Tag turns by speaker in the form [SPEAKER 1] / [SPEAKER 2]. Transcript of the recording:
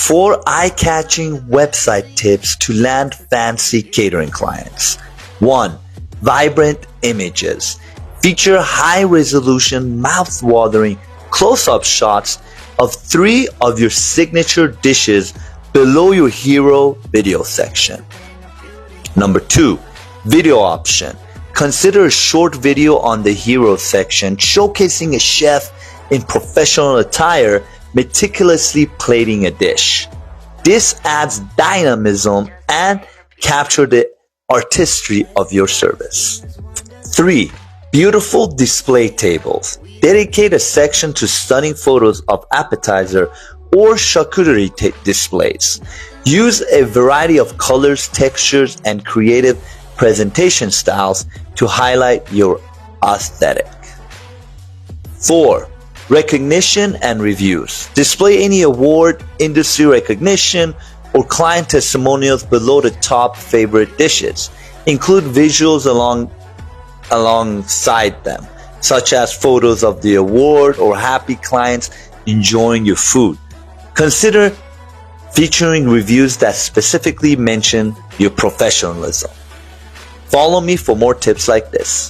[SPEAKER 1] 4 eye-catching website tips to land fancy catering clients. 1. Vibrant images. Feature high-resolution, mouth-watering close-up shots of 3 of your signature dishes below your hero video section. Number 2. Video option. Consider a short video on the hero section showcasing a chef in professional attire meticulously plating a dish. This adds dynamism and captures the artistry of your service. 3. Beautiful display tables. Dedicate a section to stunning photos of appetizer or charcuterie displays. Use a variety of colors, textures, and creative presentation styles to highlight your aesthetic. 4. Recognition and reviews. Display any award, industry recognition, or client testimonials below the top favorite dishes. Include visuals alongside them, such as photos of the award or happy clients enjoying your food. Consider featuring reviews that specifically mention your professionalism. Follow me for more tips like this.